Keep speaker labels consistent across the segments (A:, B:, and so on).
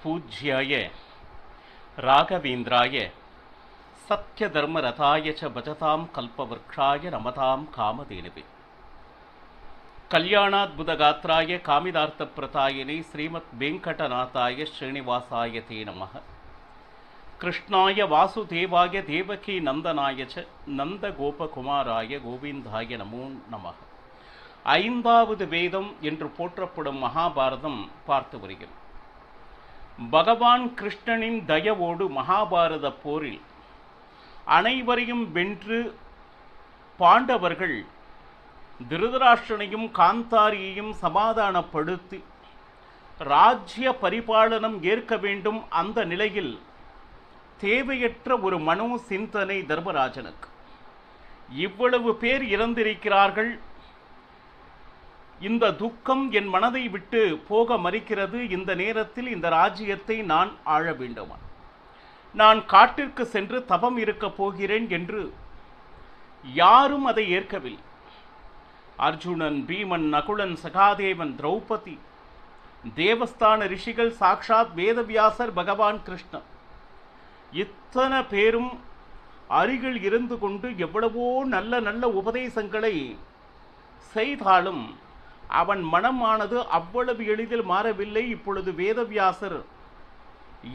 A: पूज्याय राघवेन्द्राय सत्यधर्मरथाय च भजतां कल्पवृक्षाय नमतां कामधेनुवे कल्याणाद्भुतगात्राय कामिदार्थप्रदायिने श्रीमद् वेङ्कटनाथाय श्रीनिवासाय ते नमः। कृष्णाय वासुदेवाय देवकी नंदनाय च नंदगोपकुमाराय गोविंदाय नमो नमः। ஐந்தாவது வேதம் என்று போற்றப்படும் மகாபாரதம் பார்த்து வருகிறோம். பகவான் கிருஷ்ணனின் தயவோடு மகாபாரத போரில் அனைவரையும் வென்று பாண்டவர்கள் திருதராஷ்டிரனையும் காந்தாரியையும் சமாதானப்படுத்தி ராஜ்ய பரிபாலனம் ஏற்க வேண்டும். அந்த நிலையில் தேவையற்ற ஒரு மனோ சிந்தனை தர்மராஜனுக்கு. இவ்வளவு பேர் இறந்திருக்கிறார்கள், இந்த துக்கம் என் மனதை விட்டு போக மறுக்கிறது. இந்த நேரத்தில் இந்த ராஜ்யத்தை நான் ஆள வேண்டுமா? நான் காட்டிற்கு சென்று தவம் இருக்கப் போகிறேன் என்று யாரும் அதை ஏற்கவில்லை. அர்ஜுனன், பீமன், நகுலன், சகாதேவன், திரௌபதி, தேவஸ்தான ரிஷிகள், சாக்ஷாத் வேதவியாசர், பகவான் கிருஷ்ணன், இத்தனை பேரும் அருகில் இருந்து கொண்டு எவ்வளவோ நல்ல நல்ல உபதேசங்களை செய்தாலும் அவன் மனமானது அவ்வளவு எளிதில் மாறவில்லை. இப்பொழுது வேதவியாசர்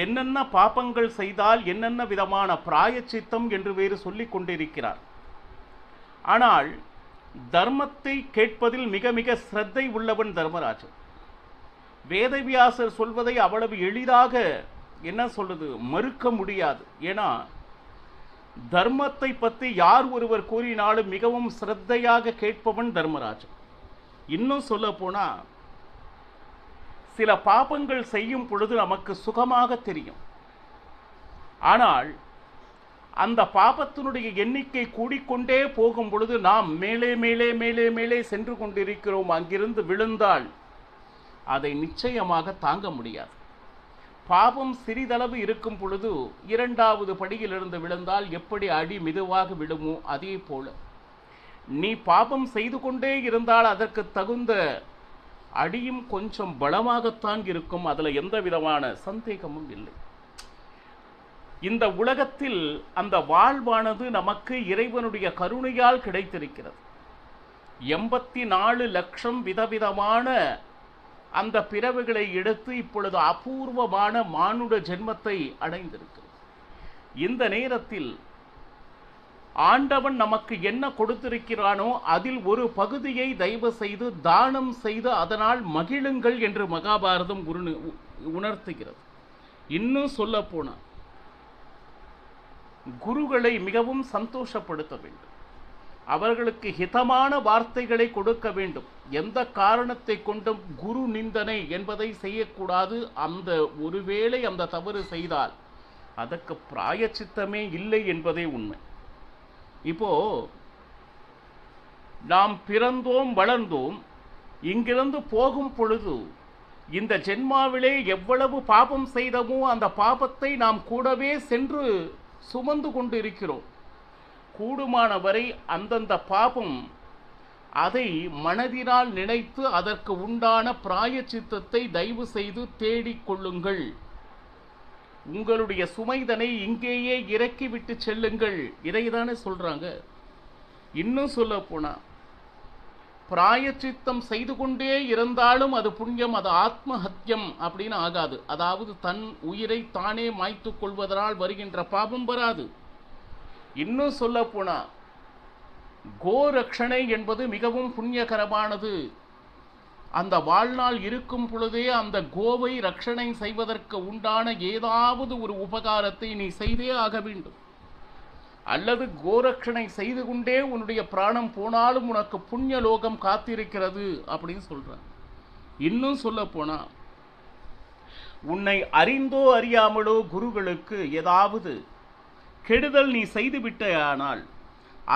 A: என்னென்ன பாபங்கள் செய்தால் என்னென்ன விதமான பிராயச்சித்தம் என்று வேறு சொல்லிக் கொண்டிருக்கிறார். ஆனால் தர்மத்தை கேட்பதில் மிக மிக சிரத்தை உள்ளவன் தர்மராஜன். வேதவியாசர் சொல்வதை அவ்வளவு எளிதாக என்ன சொல்றது மறுக்க முடியாது. ஏன்னா தர்மத்தை பற்றி யார் ஒருவர் கூறினாலும் மிகவும் சிரத்தையாக கேட்பவன் தர்மராஜன். இன்னும் சொல்ல போனா சில பாபங்கள் செய்யும் பொழுது நமக்கு சுகமாக தெரியும். ஆனால் அந்த பாபத்தினுடைய எண்ணிக்கை கூடிக்கொண்டே போகும் பொழுது நாம் மேலே மேலே மேலே மேலே சென்று கொண்டிருக்கிறோம். அங்கிருந்து விழுந்தால் அதை நிச்சயமாக தாங்க முடியாது. பாபம் சிறிதளவு இருக்கும் பொழுது இரண்டாவது படியிலிருந்து விழுந்தால் எப்படி அடி மெதுவாக விடுமோ அதே போல நீ பாபம் செய்து கொண்டே இருந்தால் அதற்கு தகுந்த அடியும் கொஞ்சம் பலமாகத்தான் இருக்கும். அதுல எந்த விதமான சந்தேகமும் இல்லை. இந்த உலகத்தில் அந்த வாழ்வானது நமக்கு இறைவனுடைய கருணையால் கிடைத்திருக்கிறது. 84 லட்சம் விதவிதமான அந்த பிறவுகளை எடுத்து இப்பொழுது அபூர்வமான மானுட ஜென்மத்தை அடைந்திருக்கிறது. இந்த நேரத்தில் ஆண்டவன் நமக்கு என்ன கொடுத்திருக்கிறானோ அதில் ஒரு பகுதியை தயவு செய்து தானம் செய்து அதனால் மகிழுங்கள் என்று மகாபாரதம் உணர்த்துகிறது. இன்னும் சொல்ல போனால் குருகளை மிகவும் சந்தோஷப்படுத்த வேண்டும். அவர்களுக்கு ஹிதமான வார்த்தைகளை கொடுக்க வேண்டும். எந்த காரணத்தை கொண்டும் குரு நிந்தனை என்பதை செய்யக்கூடாது. அந்த ஒருவேளை அந்த தவறு செய்தால் அதற்கு பிராயச்சித்தமே இல்லை என்பதே உண்மை. இப்போ நாம் பிறந்தோம், வளர்ந்தோம், இங்கிருந்து போகும் பொழுது இந்த ஜென்மாவிலே எவ்வளவு பாபம் செய்தமோ அந்த பாபத்தை நாம் கூடவே சென்று சுமந்து கொண்டு இருக்கிறோம். கூடுமான வரை அந்தந்த பாபம் அதை மனதினால் நினைத்து அதற்கு உண்டான பிராயச்சித்தத்தை தயவு செய்து தேடிக்கொள்ளுங்கள். உங்களுடைய சுமைதனை இங்கேயே இறக்கிவிட்டு செல்லுங்கள். இதைதானே சொல்றாங்க. இன்னும் சொல்ல போனா பிராயச்சித்தம் செய்து கொண்டே இருந்தாலும் அது புண்ணியம், அது ஆத்மஹத்தியம் அப்படின்னு ஆகாது. அதாவது தன் உயிரை தானே மாய்த்து கொள்வதனால் வருகின்ற பாபம் வராது. இன்னும் சொல்ல போனா கோரக்ஷணை என்பது மிகவும் புண்ணியகரமானது. அந்த வாழ்நாள் இருக்கும் பொழுதே அந்த கோவை ரட்சணை செய்வதற்கு உண்டான ஏதாவது ஒரு உபகாரத்தை நீ செய்தே ஆக வேண்டும். அல்லது கோரக்ஷணை செய்து கொண்டே உன்னுடைய பிராணம் போனாலும் உனக்கு புண்ணிய லோகம் காத்திருக்கிறது அப்படின்னு சொல்றான். இன்னும் சொல்ல போனா உன்னை அறிந்தோ அறியாமலோ குருகளுக்கு ஏதாவது கெடுதல் நீ செய்து விட்டாயானால்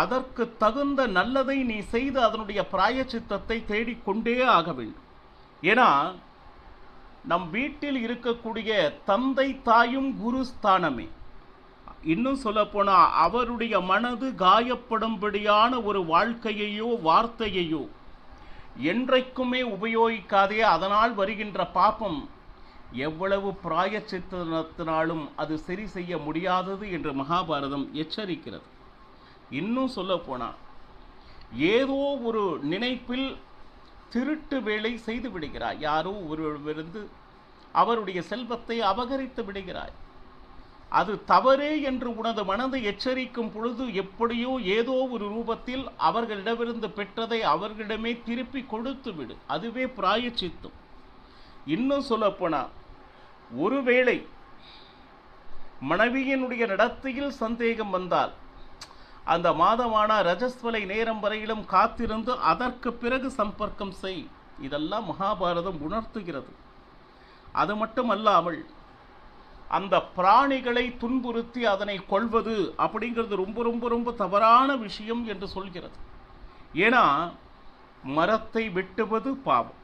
A: அதற்கு தகுந்த நல்லதை நீ செய்து அதனுடைய பிராயச்சித்தத்தை தேடிக்கொண்டே ஆக வேண்டும். ஏன்னா நம் வீட்டில் இருக்கக்கூடிய தந்தை தாயும் குரு ஸ்தானமே. இன்னும் சொல்ல போனா அவருடைய மனது காயப்படும்படியான ஒரு வாழ்க்கையையோ வார்த்தையையோ என்றைக்குமே உபயோகிக்காதே. அதனால் வருகின்ற பாபம் எவ்வளவு பிராயச்சித்தத்தினாலும் அது சரி செய்ய முடியாதது என்று மகாபாரதம் எச்சரிக்கிறது. இன்னும் சொல்ல போனால், ஏதோ ஒரு நினைப்பில் திருட்டு வேலை செய்து விடுகிறாய், யாரோ ஒருவரிருந்து அவருடைய செல்வத்தை அபகரித்து விடுகிறாய். அது தவறே என்று உனது மனதை எச்சரிக்கும் பொழுது எப்படியோ ஏதோ ஒரு ரூபத்தில் அவர்களிடமிருந்து பெற்றதை அவர்களிடமே திருப்பி கொடுத்து விடு. அதுவே பிராயச்சித்தம். இன்னும் சொல்லப்போனா, ஒருவேளை மனைவியினுடைய நடத்தையில் சந்தேகம் வந்தால் அந்த மாதமான ரஜஸ்வலை நேரம் வரையிலும் காத்திருந்து அதற்கு பிறகு சம்பர்க்கம் செய். இதெல்லாம் மகாபாரதம் உணர்த்துகிறது. அது மட்டுமல்லாமல், அந்த பிராணிகளை துன்புறுத்தி அதனை கொள்வது அப்படிங்கிறது ரொம்ப ரொம்ப ரொம்ப தவறான விஷயம் என்று சொல்கிறது. ஏன்னா மரத்தை வெட்டுவது பாவம்.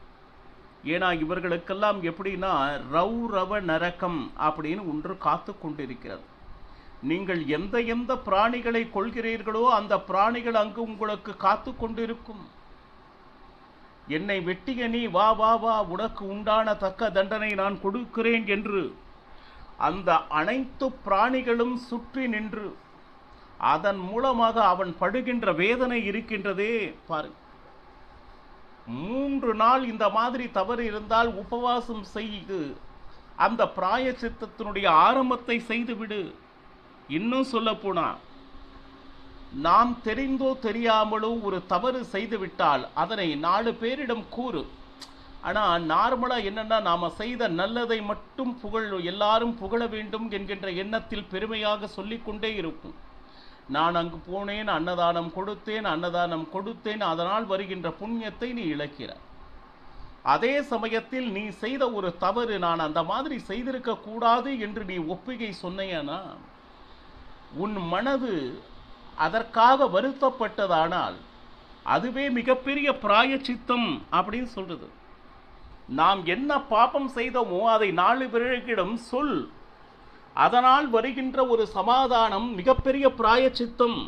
A: ஏன்னா இவர்களுக்கெல்லாம் எப்படின்னா ரௌரவ நரகம் அப்படின்னு ஒன்று காத்து கொண்டிருக்கிறது. நீங்கள் எந்த எந்த பிராணிகளை கொள்கிறீர்களோ அந்த பிராணிகள் அங்கு உங்களுக்கு காத்து கொண்டிருக்கும். என்னை வெட்டிய நீ வா வா வா, உனக்கு உண்டான தக்க தண்டனை நான் கொடுக்கிறேன் என்று அந்த அனைத்து பிராணிகளும் சுற்றி நின்று அதன் மூலமாக அவன் படுகின்ற வேதனை இருக்கின்றதே பாரு. 3 நாள் இந்த மாதிரி தவறு இருந்தால் உபவாசம் செய்து அந்த பிராயச்சித்தத்தினுடைய ஆரம்பத்தை செய்துவிடு. இன்னும் சொல்ல போனா, நாம் தெரிந்தோ தெரியாமலோ ஒரு தவறு செய்துவிட்டால் அதனை 4 பேரிடம் கூறு. ஆனால் நார்மலாக என்னென்னா, நாம் செய்த நல்லதை மட்டும் எல்லாரும் புகழ வேண்டும் என்கின்ற எண்ணத்தில் பெருமையாக சொல்லிக்கொண்டே இருக்கும். நான் அங்கு போனேன், அன்னதானம் கொடுத்தேன், அதனால் வருகின்ற புண்ணியத்தை நீ இழக்கிறாய். அதே சமயத்தில் நீ செய்த ஒரு தவறு, நான் அந்த மாதிரி செய்திருக்க கூடாது என்று நீ ஒப்பிகை சொன்னையானா, உன் மனது அதற்காக வருத்தப்பட்டதானால் அதுவே மிகப்பெரிய பிராயச்சித்தம் அப்படின்னு சொல்றது. நாம் என்ன பாபம் செய்தோமோ அதை 4 பேரிடம் சொல். அதனால் வருகின்ற ஒரு சமாதானம் மிகப்பெரிய பிராயச்சித்தம்.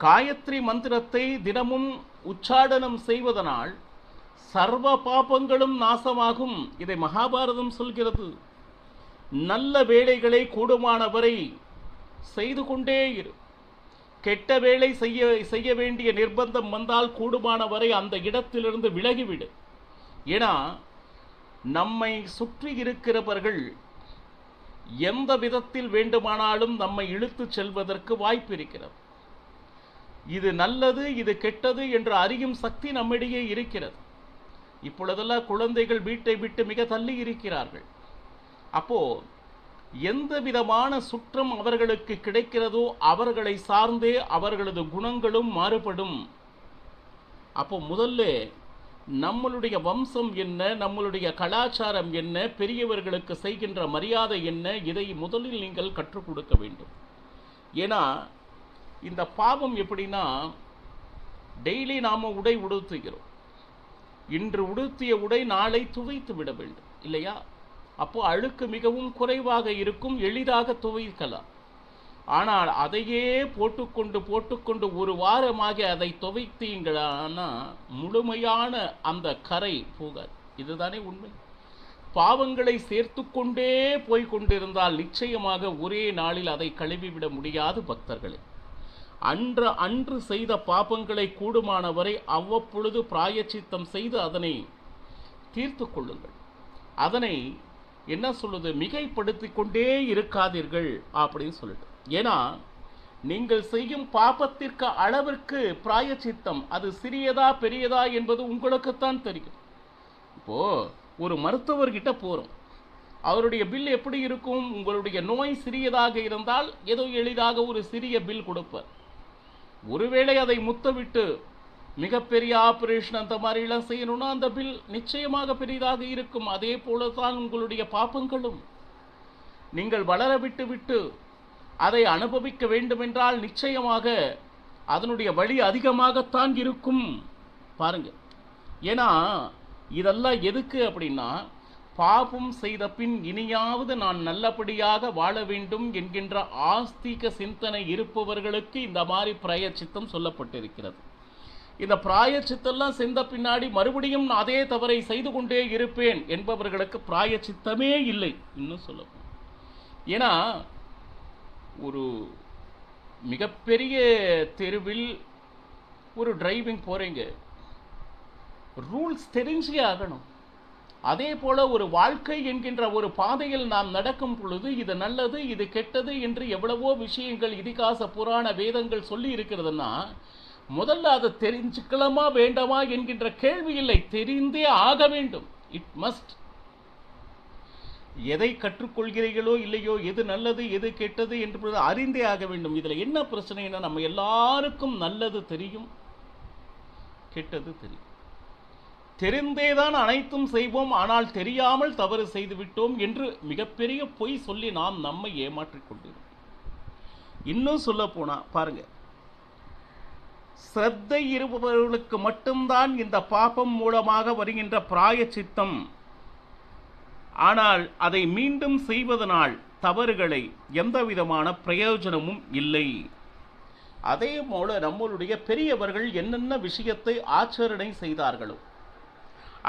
A: காயத்ரி மந்திரத்தை தினமும் உச்சாடனம் செய்வதனால் சர்வ பாபங்களும் நாசமாகும். இதை மகாபாரதம் சொல்கிறது. நல்ல வேலைகளை கூடுமானவரை செய்து கொண்டே இரு. கெட்ட வேலை செய்ய வேண்டிய நிர்பந்தம் வந்தால் கூடுமானவரை அந்த இடத்திலிருந்து விலகிவிடு. ஏன்னா நம்மை சுற்றி இருக்கிறவர்கள் எந்த விதத்தில் வேண்டுமானாலும் நம்மை இழுத்து செல்வதற்கு வாய்ப்பு இருக்கிறது. இது நல்லது, இது கெட்டது என்று அறியும் சக்தி நம்மிடையே இருக்கிறது. இப்பொழுதெல்லாம் குழந்தைகள் வீட்டை விட்டு மிக தள்ளி இருக்கிறார்கள். அப்போ எந்த விதமான சுற்றம் அவர்களுக்கு கிடைக்கிறதோ அவர்களை சார்ந்தே அவர்களது குணங்களும் மாறுபடும். அப்போ முதல்ல நம்மளுடைய வம்சம் என்ன, நம்மளுடைய கலாச்சாரம் என்ன, பெரியவர்களுக்கு செய்கின்ற மரியாதை என்ன, இதை முதலில் நீங்கள் கற்றுக் கொடுக்க வேண்டும். ஏன்னா இந்த பாவம் எப்படின்னா, டெய்லி நாம் உடை உடுத்துகிறோம். இன்று உடுத்திய உடை நாளை துவைத்து விட வேண்டும் இல்லையா? அப்போ அழுக்கு மிகவும் குறைவாக இருக்கும், எளிதாக துவைக்கலாம். ஆனால் அதையே போட்டுக்கொண்டு ஒரு வாரமாக அதை துவைத்தீங்களானா முழுமையான அந்த கரை போகாது. இதுதானே உண்மை. பாவங்களை சேர்த்து கொண்டே போய்கொண்டிருந்தால் நிச்சயமாக ஒரே நாளில் அதை கழுவிவிட முடியாது பக்தர்களே. அன்று செய்த பாபங்களை கூடுமானவரை அவ்வப்பொழுது பிராயச்சித்தம் செய்து அதனை தீர்த்து கொள்ளுங்கள். அதனை என்ன சொல்லுது, மிகைப்படுத்தி கொண்டே இருக்காதீர்கள் அப்படின்னு சொல்லிட்டு. ஏன்னா நீங்கள் செய்யும் பாபத்திற்கு அளவிற்கு பிராயச்சித்தம் அது சிறியதா பெரியதா என்பது உங்களுக்குத்தான் தெரியும். இப்போ ஒரு மருத்துவர்கிட்ட போறோம், அவருடைய பில் எப்படி இருக்கும்? உங்களுடைய நோய் சிறியதாக இருந்தால் ஏதோ எளிதாக ஒரு சிறிய பில் கொடுப்பார். ஒருவேளை அதை முத்தவிட்டு மிகப்பெரிய ஆபரேஷன் அந்த மாதிரிலாம் செய்யணும்னா அந்த பில் நிச்சயமாக பெரிதாக இருக்கும். அதே போலதான் உங்களுடைய பாபங்களும். நீங்கள் வளர விட்டு அதை அனுபவிக்க வேண்டுமென்றால் நிச்சயமாக அதனுடைய வழி அதிகமாகத்தான் இருக்கும். பாருங்க, ஏன்னா இதெல்லாம் எதுக்கு அப்படின்னா, பாபம் செய்த பின் இனியாவது நான் நல்லபடியாக வாழ வேண்டும் என்கின்ற ஆஸ்திக சிந்தனை இருப்பவர்களுக்கு இந்த மாதிரி பிராயச்சித்தம் சொல்லப்பட்டிருக்கிறது. இந்த பிராயச்சித்தெல்லாம் சென்ற பின்னாடி மறுபடியும் நான் அதே தவறை செய்து கொண்டே இருப்பேன் என்பவர்களுக்கு பிராயச்சித்தமே இல்லை. இன்னும் சொல்ல, ஏன்னா ஒரு மிகப்பெரிய தெருவில் ஒரு டிரைவிங் போறீங்க, ரூல்ஸ் தெரிஞ்சே ஆகணும். அதே போல ஒரு வாழ்க்கை என்கின்ற ஒரு பாதையில் நாம் நடக்கும் பொழுது இது நல்லது இது கெட்டது என்று எவ்வளவோ விஷயங்கள் இதிகாச புராண வேதங்கள் சொல்லி இருக்கிறதுன்னா, முதல்ல அதை தெரிஞ்சுக்கலாமா வேண்டாமா என்கின்ற கேள்வி இல்லை, தெரிந்தே ஆக வேண்டும். It must. எதை கற்றுக்கொள்கிறீர்களோ இல்லையோ, எது நல்லது எது கெட்டது என்று அறிந்தே ஆக வேண்டும். இதில் என்ன பிரச்சனைனா, நம்ம எல்லாருக்கும் நல்லது தெரியும், கெட்டது தெரியும். தெரிந்தேதான் அனைத்தும் செய்வோம், ஆனால் தெரியாமல் தவறு செய்து விட்டோம் என்று மிகப்பெரிய பொய் சொல்லி நாம் நம்மை ஏமாற்றிக் கொண்டிருக்கிறோம். இன்னும் சொல்ல போனா பாருங்க, ஸ்ரத்தை இருப்பவர்களுக்கு மட்டும்தான் இந்த பாபம் மூலமாக வருகின்ற பிராயச்சித்தம். ஆனால் அதை மீண்டும் செய்வதனால் தவறுகளை எந்த விதமான பிரயோஜனமும் இல்லை. அதே போல நம்மளுடைய பெரியவர்கள் என்னென்ன விஷயத்தை ஆச்சரணை செய்தார்களோ,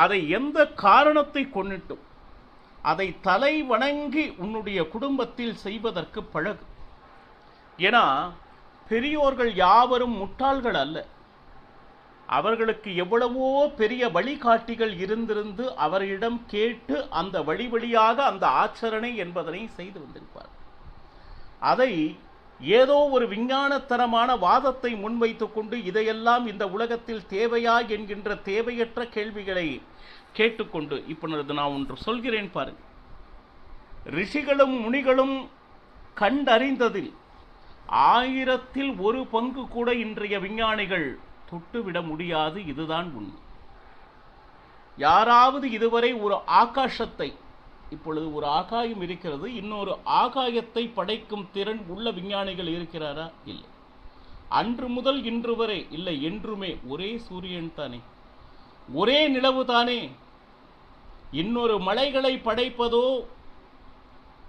A: அதை எந்த காரணத்தை கொண்டிட்டும் அதை தலை வணங்கி உன்னுடைய குடும்பத்தில் செய்வதற்கு பழகு. ஏன்னா பெரியோர்கள் யாவரும் முட்டாள்கள் அல்ல. அவர்களுக்கு எவ்வளவோ பெரிய வழிகாட்டிகள் இருந்திருந்து அவரிடம் கேட்டு அந்த வழி வழியாக அந்த ஆச்சரணை என்பதனை செய்து வந்திருப்பார். அதை ஏதோ ஒரு விஞ்ஞானத்தரமான வாதத்தை முன்வைத்துக் கொண்டு இதையெல்லாம் இந்த உலகத்தில் தேவையா என்கின்ற தேவையற்ற கேள்விகளை கேட்டுக்கொண்டு, இப்பொழுது நான் ஒன்று சொல்கிறேன் பாருங்கள். ரிஷிகளும் முனிகளும் கண்டறிந்ததில் 1000ல் 1 கூட இன்றைய விஞ்ஞானிகள் தொட்டுவிட முடியாது. இதுதான் உண்மை. யாராவது இதுவரை ஒரு ஆகாசத்தை, இப்பொழுது ஒரு ஆகாயம் இருக்கிறது, இன்னொரு ஆகாயத்தை படைக்கும் திறன் உள்ள விஞ்ஞானிகள் இருக்கிறாரா? இல்லை. அன்று முதல் இன்று வரை இல்லை, என்றுமே ஒரே சூரியன் தானே, ஒரே நிலவு தானே. இன்னொரு மலைகளை படைப்பதோ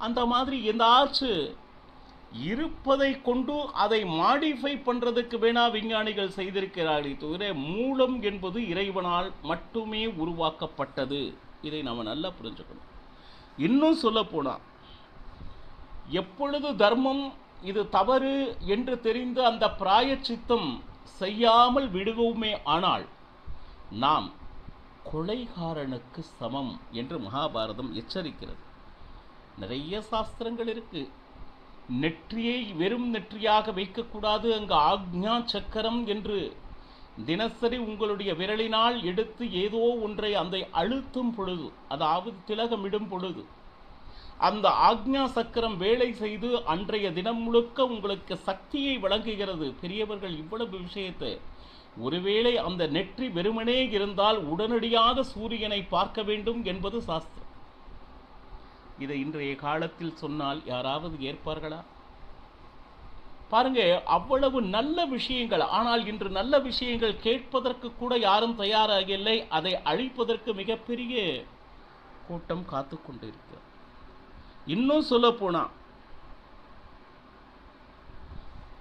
A: அந்த மாதிரி எந்தாச்சு இருப்பதை கொண்டு அதை மாடிஃபை பண்றதுக்கு வேணா விஞ்ஞானிகள் செய்திருக்கிறார்கள். தவிர மூலம் என்பது இறைவனால் மட்டுமே உருவாக்கப்பட்டது. இதை நம்ம நல்லா புரிஞ்சுக்கணும். இன்னும் சொல்ல போனா, எப்பொழுது தர்மம் இது தவறு என்று தெரிந்து அந்த பிராயச்சித்தம் செய்யாமல் விடுவோமே ஆனால் நாம் கொலைகாரனுக்கு சமம் என்று மகாபாரதம் எச்சரிக்கிறது. நிறைய சாஸ்திரங்கள் இருக்கு. நெற்றியை வெறும் நெற்றியாக வைக்கக்கூடாது, அங்கு ஆக்ஞா சக்கரம் என்று தினசரி உங்களுடைய விரலினால் எடுத்து ஏதோ ஒன்றை அந்த அழுத்தும் பொழுது, அதாவது திலகமிடும் பொழுது அந்த ஆக்ஞா சக்கரம் வேலை செய்து அன்றைய தினம் முழுக்க உங்களுக்கு சக்தியை வழங்குகிறது. பெரியவர்கள் இவ்வளவு விஷயத்தை, ஒருவேளை அந்த நெற்றி வெறுமனே இருந்தால் உடனடியாக சூரியனை பார்க்க வேண்டும் என்பது சாஸ்திரம். இதை இன்றைய காலத்தில் சொன்னால் யாராவது ஏற்பார்களா? பாருங்க, அவ்வளவு நல்ல விஷயங்கள். ஆனால் இன்று நல்ல விஷயங்கள் கேட்பதற்கு கூட யாரும் தயாராக இல்லை. அதை அழிப்பதற்கு மிகப்பெரிய கூட்டம் காத்து கொண்டிருக்கிறது. இன்னும் சொல்ல போனா,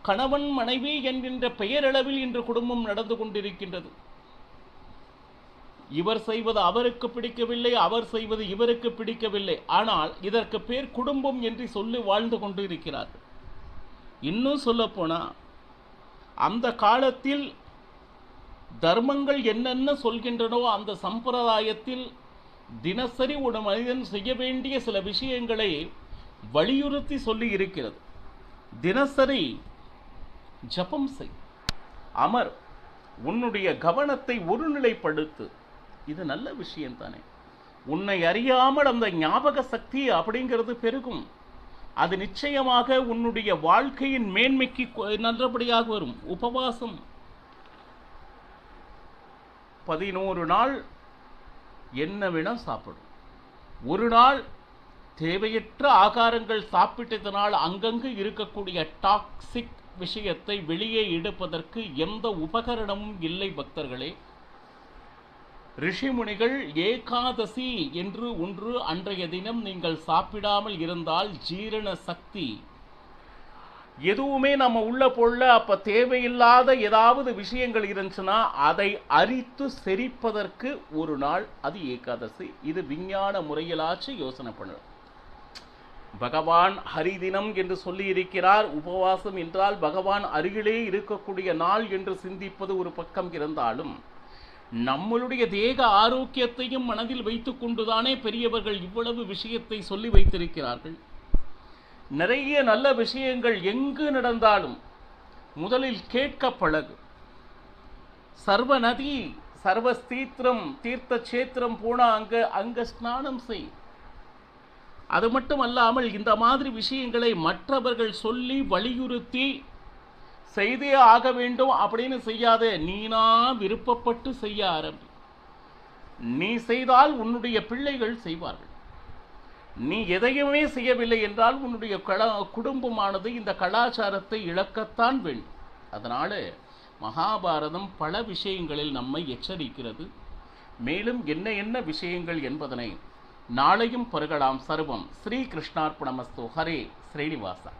A: கணவன் மனைவி என்கின்ற பெயரளவில் இன்று குடும்பம் நடந்து கொண்டிருக்கின்றது. இவர் செய்வது அவருக்கு பிடிக்கவில்லை, அவர் செய்வது இவருக்கு பிடிக்கவில்லை. ஆனால் இதற்கு பேர் குடும்பம் என்று சொல்லி வாழ்ந்து கொண்டு இருக்கிறார்கள். இன்னும் சொல்ல போனா, அந்த காலத்தில் தர்மங்கள் என்னென்ன சொல்கின்றனோ அந்த சம்பிரதாயத்தில் தினசரி ஒரு மனிதன் செய்ய வேண்டிய சில விஷயங்களை வலியுறுத்தி சொல்லி இருக்கிறது. தினசரி ஜபம் செய், அமர், உன்னுடைய கவனத்தை ஒருநிலைப்படுத்து. இது நல்ல விஷயம் தானே. உன்னை அறியாமல் அந்த ஞாபக சக்தி அப்படிங்கிறது பெருகும். அது நிச்சயமாக உன்னுடைய வாழ்க்கையின் மேன்மைக்கு நல்லபடியாக வரும். உபவாசம் 11 நாள் என்ன வேணா சாப்பிடும். ஒரு நாள் தேவையற்ற ஆகாரங்கள் சாப்பிட்டதனால் அங்கங்கு இருக்கக்கூடிய டாக்ஸிக் விஷயத்தை வெளியே எடுப்பதற்கு எந்த உபகரணமும் இல்லை பக்தர்களே. ரிஷிமுனிகள் ஏகாதசி என்று ஒன்று அன்றைய தினம் நீங்கள் சாப்பிடாமல் இருந்தால் ஜீரண சக்தி எதுவுமே நம்ம உள்ள போடல. அப்ப தேவையில்லாத ஏதாவது விஷயங்கள் இருந்துச்சுன்னா அதை அரித்து செரிப்பதற்கு ஒரு நாள் அது ஏகாதசி. இது விஞ்ஞான முறையிலாச்சு யோசனை பண்ணணும். பகவான் ஹரிதினம் என்று சொல்லி இருக்கிறார். உபவாசம் என்றால் பகவான் அருகிலே இருக்கக்கூடிய நாள் என்று சிந்திப்பது ஒரு பக்கம் இருந்தாலும், நம்மளுடைய தேக ஆரோக்கியத்தையும் மனதில் வைத்துக் கொண்டுதானே பெரியவர்கள் இவ்வளவு விஷயத்தை சொல்லி வைத்திருக்கிறார்கள். நிறைய நல்ல விஷயங்கள் எங்கு நடந்தாலும் முதலில் கேட்க பழகு. சர்வ நதி சர்வஸ்தீத்திரம் தீர்த்த சேத்திரம் போனா அங்க ஸ்நானம் செய். அது மட்டும் அல்லாமல் இந்த மாதிரி விஷயங்களை மற்றவர்கள் சொல்லி வலியுறுத்தி செய்தே ஆக வேண்டும் அப்படின்னு செய்யாத. நீனா விருப்பப்பட்டு செய்ய ஆரம்பி. நீ செய்தால் உன்னுடைய பிள்ளைகள் செய்வார்கள். நீ எதையுமே செய்யவில்லை என்றால் உன்னுடைய குடும்பமானது இந்த கலாச்சாரத்தை இழக்கத்தான் வேண்டும். அதனால மகாபாரதம் பல விஷயங்களில் நம்மை எச்சரிக்கிறது. மேலும் என்ன என்ன விஷயங்கள் என்பதனை நாளையும் பருகலாம். சர்வம் ஸ்ரீ கிருஷ்ணார்ப்பணமஸ்து. ஹரே ஸ்ரீனிவாசா.